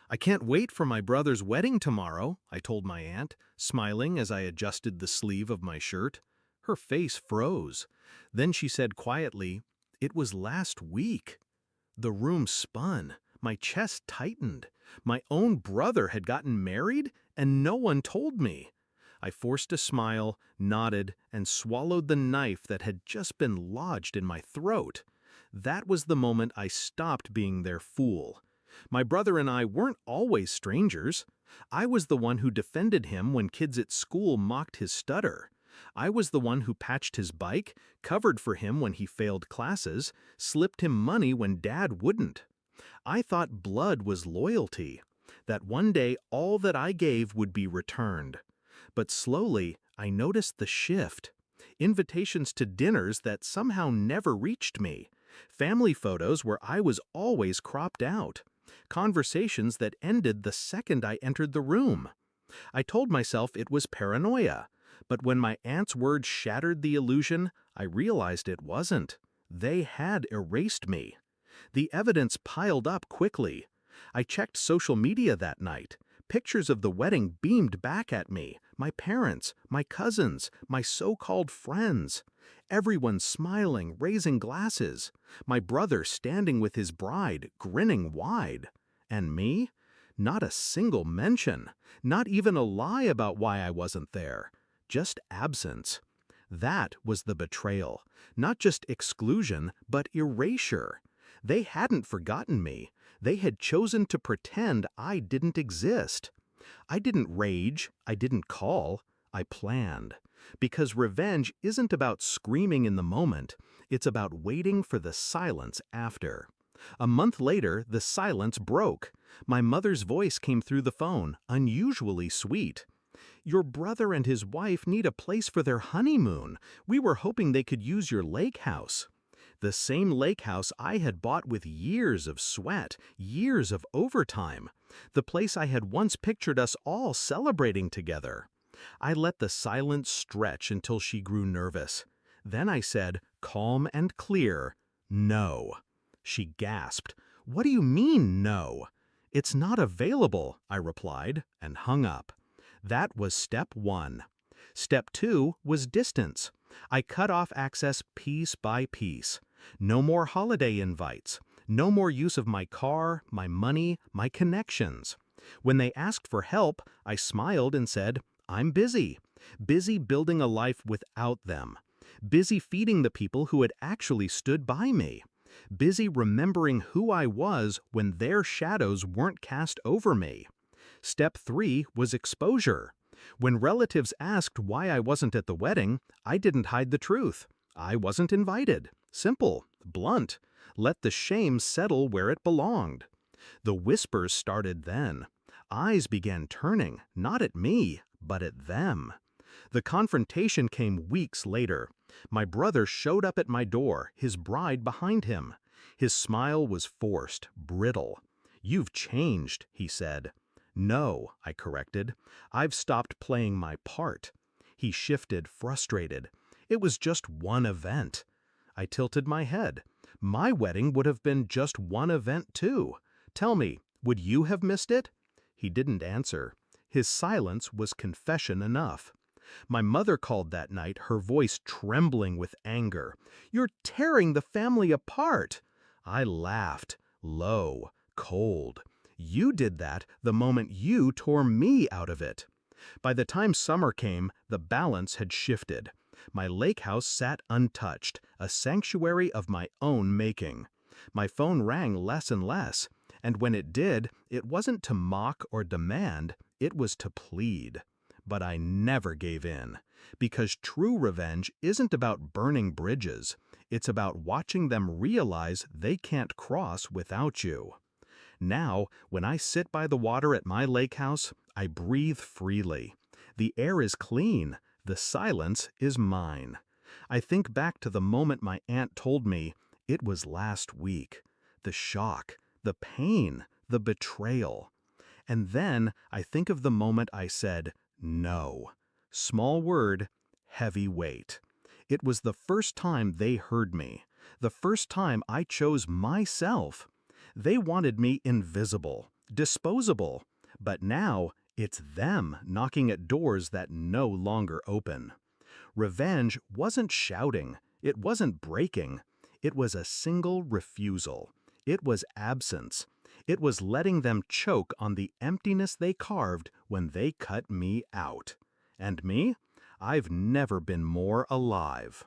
I can't wait for my brother's wedding tomorrow, I told my aunt, smiling as I adjusted the sleeve of my shirt. Her face froze. Then she said quietly, "It was last week." The room spun. My chest tightened. My own brother had gotten married, and no one told me. I forced a smile, nodded, and swallowed the knife that had just been lodged in my throat. That was the moment I stopped being their fool. My brother and I weren't always strangers. I was the one who defended him when kids at school mocked his stutter. I was the one who patched his bike, covered for him when he failed classes, slipped him money when Dad wouldn't. I thought blood was loyalty, that one day all that I gave would be returned. But slowly, I noticed the shift. Invitations to dinners that somehow never reached me. Family photos where I was always cropped out. Conversations that ended the second I entered the room. I told myself it was paranoia, but when my aunt's words shattered the illusion, I realized it wasn't. They had erased me. The evidence piled up quickly. I checked social media that night. Pictures of the wedding beamed back at me, my parents, my cousins, my so-called friends. Everyone smiling, raising glasses. My brother standing with his bride, grinning wide. And me? Not a single mention. Not even a lie about why I wasn't there. Just absence. That was the betrayal. Not just exclusion, but erasure. They hadn't forgotten me. They had chosen to pretend I didn't exist. I didn't rage. I didn't call. I planned. Because revenge isn't about screaming in the moment. It's about waiting for the silence after. A month later, the silence broke. My mother's voice came through the phone, unusually sweet. "Your brother and his wife need a place for their honeymoon. We were hoping they could use your lake house." The same lake house I had bought with years of sweat, years of overtime. The place I had once pictured us all celebrating together. I let the silence stretch until she grew nervous. Then I said, calm and clear, "No." She gasped. "What do you mean, no?" "It's not available," I replied, and hung up. That was step one. Step two was distance. I cut off access piece by piece. No more holiday invites. No more use of my car, my money, my connections. When they asked for help, I smiled and said, "I'm busy. Busy building a life without them. Busy feeding the people who had actually stood by me. Busy remembering who I was when their shadows weren't cast over me." Step three was exposure. When relatives asked why I wasn't at the wedding, I didn't hide the truth. I wasn't invited. Simple, blunt. Let the shame settle where it belonged. The whispers started then. Eyes began turning, not at me, but at them. The confrontation came weeks later. My brother showed up at my door, his bride behind him. His smile was forced, brittle. "You've changed," he said. "No," I corrected. "I've stopped playing my part." He shifted, frustrated. "It was just one event." I tilted my head. "My wedding would have been just one event too. Tell me, would you have missed it?" He didn't answer. His silence was confession enough. My mother called that night, her voice trembling with anger. "You're tearing the family apart." I laughed, low, cold. "You did that the moment you tore me out of it." By the time summer came, the balance had shifted. My lake house sat untouched, a sanctuary of my own making. My phone rang less and less, and when it did, it wasn't to mock or demand, it was to plead. But I never gave in, because true revenge isn't about burning bridges. It's about watching them realize they can't cross without you. Now, when I sit by the water at my lake house, I breathe freely. The air is clean. The silence is mine. I think back to the moment my aunt told me it was last week. The shock, the pain, the betrayal. And then I think of the moment I said, no. Small word, heavy weight. It was the first time they heard me. The first time I chose myself. They wanted me invisible, disposable. But now, it's them knocking at doors that no longer open. Revenge wasn't shouting, it wasn't breaking. It was a single refusal. It was absence. It was letting them choke on the emptiness they carved when they cut me out. And me? I've never been more alive.